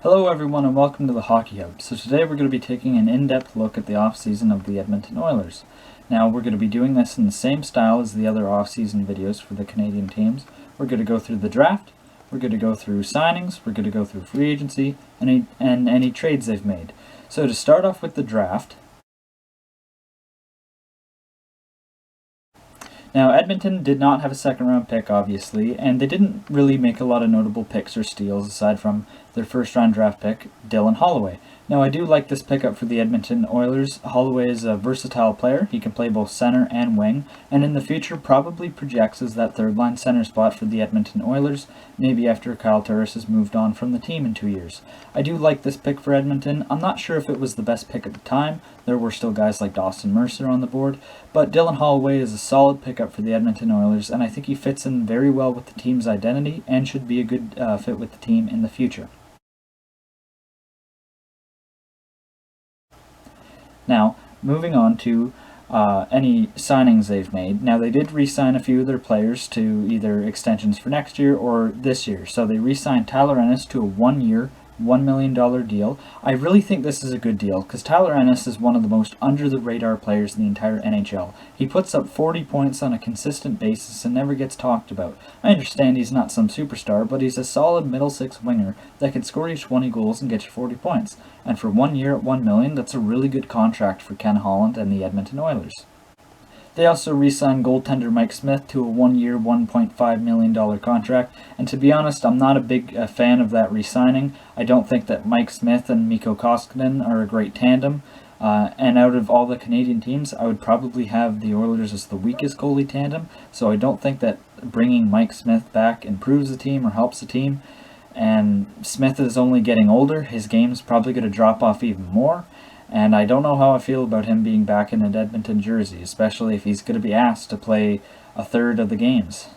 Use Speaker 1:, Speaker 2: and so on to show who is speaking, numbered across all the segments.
Speaker 1: Hello everyone and welcome to the Hockey Hub. So today we're going to be taking an in-depth look at the offseason of the Edmonton Oilers. Now we're going to be doing this in the same style as the other offseason videos for the Canadian teams. We're going to go through the draft, we're going to go through signings, we're going to go through free agency, and any trades they've made. So to start off with the draft, now, Edmonton did not have a second-round pick, obviously, and they didn't really make a lot of notable picks or steals aside from their first-round draft pick, Dylan Holloway. Now, I do like this pickup for the Edmonton Oilers. Holloway is a versatile player. He can play both center and wing, and in the future probably projects as that third-line center spot for the Edmonton Oilers, maybe after Kyle Turris has moved on from the team in 2 years. I do like this pick for Edmonton. I'm not sure if it was the best pick at the time. There were still guys like Dawson Mercer on the board, but Dylan Holloway is a solid pickup for the Edmonton Oilers, and I think he fits in very well with the team's identity and should be a good fit with the team in the future. Now, moving on to any signings they've made. Now, they did re-sign a few of their players to either extensions for next year or this year. So they re-signed Tyler Ennis to a one-year, $1 million deal. I really think this is a good deal because Tyler Ennis is one of the most under-the-radar players in the entire NHL. He puts up 40 points on a consistent basis and never gets talked about. I understand he's not some superstar, but he's a solid middle six winger that can score you 20 goals and get you 40 points. And for 1 year at $1 million, that's a really good contract for Ken Holland and the Edmonton Oilers. They also re-signed goaltender Mike Smith to a 1 year, $1.5 million contract, and to be honest, I'm not a big fan of that re-signing. I don't think that Mike Smith and Mikko Koskinen are a great tandem, and out of all the Canadian teams, I would probably have the Oilers as the weakest goalie tandem, so I don't think that bringing Mike Smith back improves the team or helps the team, and Smith is only getting older. His game's probably going to drop off even more. And I don't know how I feel about him being back in an Edmonton jersey, especially if he's going to be asked to play a third of the games.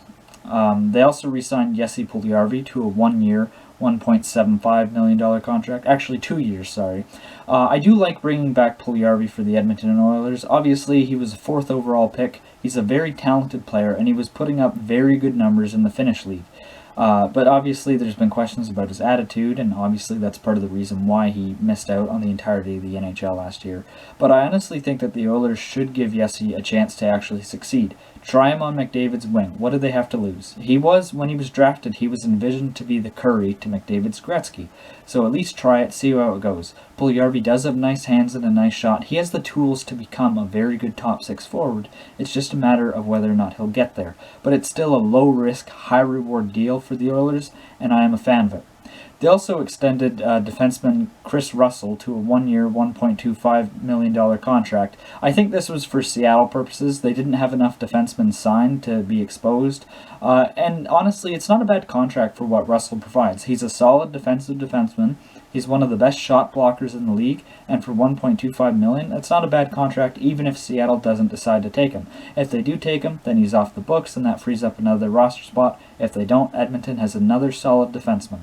Speaker 1: They also re-signed Jesse Puljujarvi to a 1 year, $1.75 million contract. Actually, 2 years, sorry. I do like bringing back Puljujarvi for the Edmonton Oilers. Obviously, he was a 4th overall pick. He's a very talented player, and he was putting up very good numbers in the Finnish league. But obviously there's been questions about his attitude, and obviously that's part of the reason why he missed out on the entirety of the NHL last year. But I honestly think that the Oilers should give Jesse a chance to actually succeed. Try him on McDavid's wing. What did they have to lose? When he was drafted, he was envisioned to be the Curry to McDavid's Gretzky. So at least try it, see how it goes. Puljujarvi does have nice hands and a nice shot. He has the tools to become a very good top 6 forward. It's just a matter of whether or not he'll get there. But it's still a low-risk, high-reward deal for the Oilers, and I am a fan of it. They also extended defenseman Chris Russell to a 1 year, $1.25 million contract. I think this was for Seattle purposes. They didn't have enough defensemen signed to be exposed. And honestly, it's not a bad contract for what Russell provides. He's a solid defensive defenseman. He's one of the best shot blockers in the league, and for $1.25 million, that's not a bad contract even if Seattle doesn't decide to take him. If they do take him, then he's off the books, and that frees up another roster spot. If they don't, Edmonton has another solid defenseman.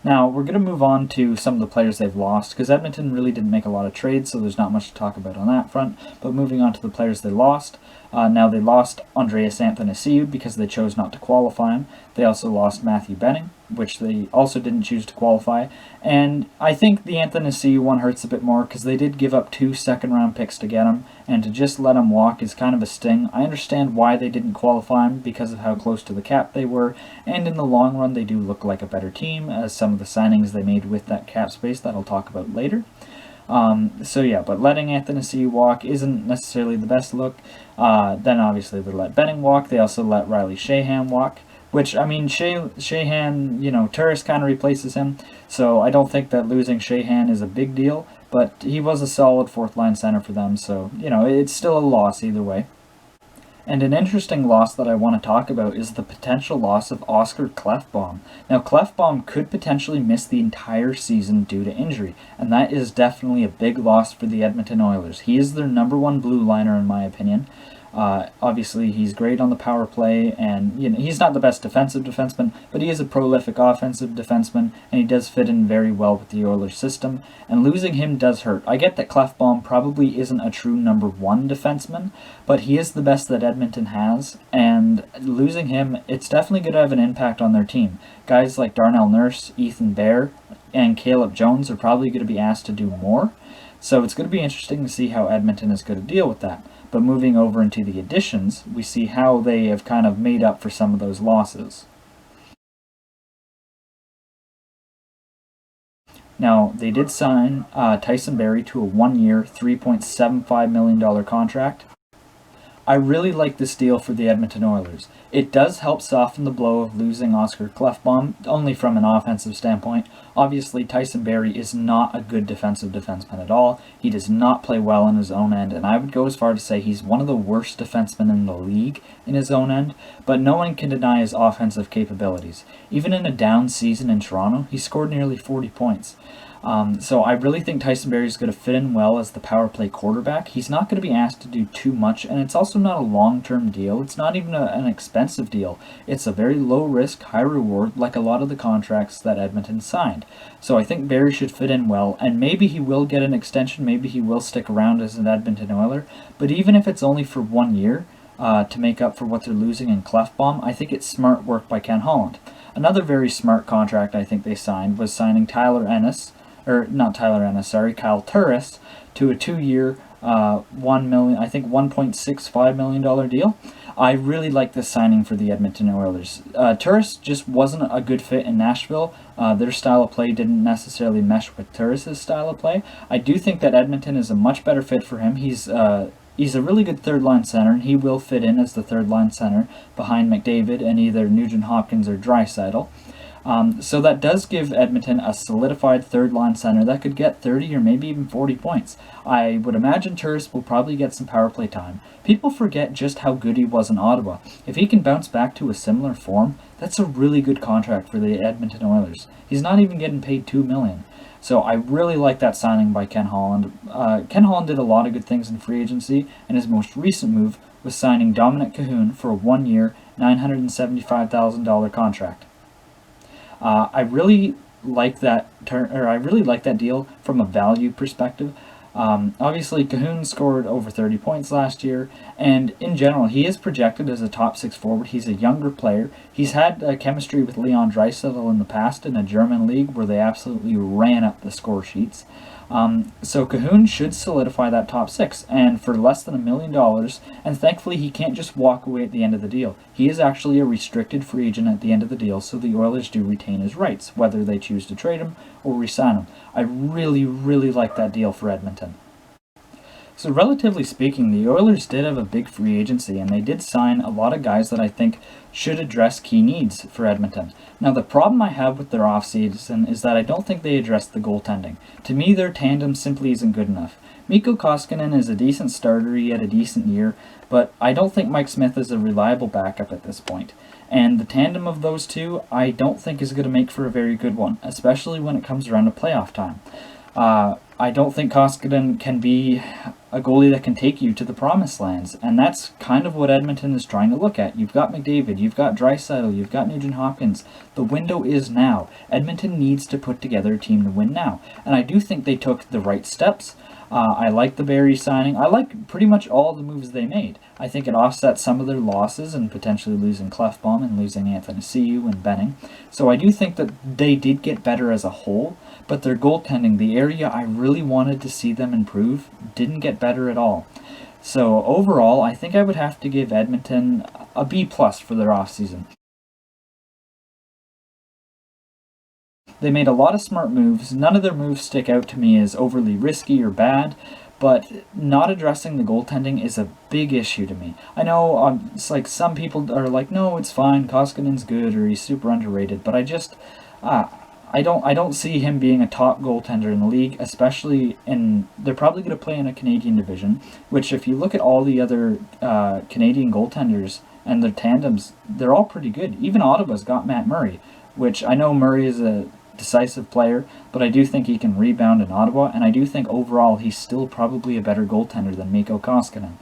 Speaker 1: Now, we're going to move on to some of the players they've lost, because Edmonton really didn't make a lot of trades, so there's not much to talk about on that front. But moving on to the players they lost. Now, they lost Andreas Athanasiou because they chose not to qualify him. They also lost Matthew Benning, which they also didn't choose to qualify. And I think the Athanasiou one hurts a bit more because they did give up 2 second-round picks to get him, and to just let him walk is kind of a sting. I understand why they didn't qualify him because of how close to the cap they were, and in the long run they do look like a better team as some of the signings they made with that cap space that I'll talk about later. But letting Athanasiou walk isn't necessarily the best look. Then obviously they let Benning walk. They also let Riley Sheahan walk, which, I mean, Sheahan, Turris kind of replaces him, so I don't think that losing Sheahan is a big deal, but he was a solid 4th-line center for them, so, it's still a loss either way. And an interesting loss that I want to talk about is the potential loss of Oscar Klefbom. Now, Klefbom could potentially miss the entire season due to injury, and that is definitely a big loss for the Edmonton Oilers. He is their #1 blue liner, in my opinion. Obviously, he's great on the power play, and he's not the best defensive defenseman, but he is a prolific offensive defenseman, and he does fit in very well with the Oilers system, and losing him does hurt. I get that Klefbom probably isn't a true number one defenseman, but he is the best that Edmonton has, and losing him, it's definitely going to have an impact on their team. Guys like Darnell Nurse, Ethan Bear, and Caleb Jones are probably going to be asked to do more, so it's going to be interesting to see how Edmonton is going to deal with that. But moving over into the additions, we see how they have kind of made up for some of those losses. Now, they did sign Tyson Barrie to a 1-year, $3.75 million contract. I really like this deal for the Edmonton Oilers. It does help soften the blow of losing Oscar Klefbom, only from an offensive standpoint. Obviously, Tyson Barrie is not a good defensive defenseman at all. He does not play well in his own end, and I would go as far to say he's one of the worst defensemen in the league in his own end, but no one can deny his offensive capabilities. Even in a down season in Toronto, he scored nearly 40 points. So I really think Tyson Barrie is going to fit in well as the power play quarterback. He's not going to be asked to do too much, and it's also not a long-term deal. It's not even an expensive deal. It's a very low-risk, high-reward, like a lot of the contracts that Edmonton signed. So I think Barrie should fit in well, and maybe he will get an extension. Maybe he will stick around as an Edmonton Oiler. But even if it's only for 1 year to make up for what they're losing in Klefbom, I think it's smart work by Ken Holland. Another very smart contract I think they signed was signing Kyle Turris to a 2-year, $1.65 million deal. I really like this signing for the Edmonton Oilers. Turris just wasn't a good fit in Nashville. Their style of play didn't necessarily mesh with Turris' style of play. I do think that Edmonton is a much better fit for him. He's a really good third-line center, and he will fit in as the third-line center behind McDavid and either Nugent Hopkins or Draisaitl. So that does give Edmonton a solidified third-line center that could get 30 or maybe even 40 points. I would imagine Turris will probably get some power play time. People forget just how good he was in Ottawa. If he can bounce back to a similar form, that's a really good contract for the Edmonton Oilers. He's not even getting paid $2 million. So I really like that signing by Ken Holland. Ken Holland did a lot of good things in free agency, and his most recent move was signing Dominic Cahoon for a 1-year, $975,000 contract. I really like that deal from a value perspective. Obviously, Cahoon scored over 30 points last year, and in general, he is projected as a top 6 forward. He's a younger player. He's had chemistry with Leon Draisaitl in the past in a German league where they absolutely ran up the score sheets. So Cahoon should solidify that top 6, and for less than $1 million, and thankfully he can't just walk away at the end of the deal. He is actually a restricted free agent at the end of the deal, so the Oilers do retain his rights, whether they choose to trade him or re-sign him. I really, really like that deal for Edmonton. So relatively speaking, the Oilers did have a big free agency, and they did sign a lot of guys that I think should address key needs for Edmonton. Now, the problem I have with their offseason is that I don't think they addressed the goaltending. To me, their tandem simply isn't good enough. Mikko Koskinen is a decent starter, he had a decent year, but I don't think Mike Smith is a reliable backup at this point. And the tandem of those two, I don't think is going to make for a very good one, especially when it comes around to playoff time. I don't think Koskinen can be a goalie that can take you to the promised lands, and that's kind of what Edmonton is trying to look at. You've got McDavid, you've got Draisaitl, you've got Nugent Hopkins. The window is now. Edmonton needs to put together a team to win now, and I do think they took the right steps. I like the Barrie signing. I like pretty much all the moves they made. I think it offsets some of their losses and potentially losing Klefbom and losing Anthony Ciu and Benning. So I do think that they did get better as a whole, but their goaltending, the area I really wanted to see them improve, didn't get better at all. So overall, I think I would have to give Edmonton a B+ for their offseason. They made a lot of smart moves. None of their moves stick out to me as overly risky or bad, but not addressing the goaltending is a big issue to me. I know it's like some people are like, no, it's fine, Koskinen's good or he's super underrated, but I just I don't see him being a top goaltender in the league, especially they're probably going to play in a Canadian division, which if you look at all the other Canadian goaltenders and their tandems, they're all pretty good. Even Ottawa's got Matt Murray, which I know Murray is a decisive player, but I do think he can rebound in Ottawa, and I do think overall he's still probably a better goaltender than Mikko Koskinen.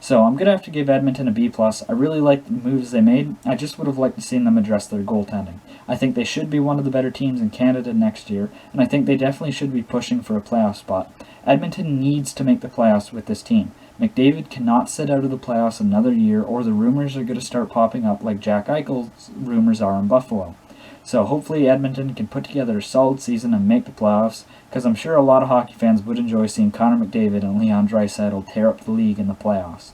Speaker 1: So I'm going to have to give Edmonton a B+. I really like the moves they made. I just would have liked to see them address their goaltending. I think they should be one of the better teams in Canada next year, and I think they definitely should be pushing for a playoff spot. Edmonton needs to make the playoffs with this team. McDavid cannot sit out of the playoffs another year, or the rumors are going to start popping up like Jack Eichel's rumors are in Buffalo. So hopefully Edmonton can put together a solid season and make the playoffs, because I'm sure a lot of hockey fans would enjoy seeing Connor McDavid and Leon Draisaitl tear up the league in the playoffs.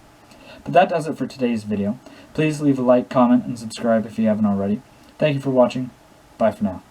Speaker 1: But that does it for today's video. Please leave a like, comment, and subscribe if you haven't already. Thank you for watching. Bye for now.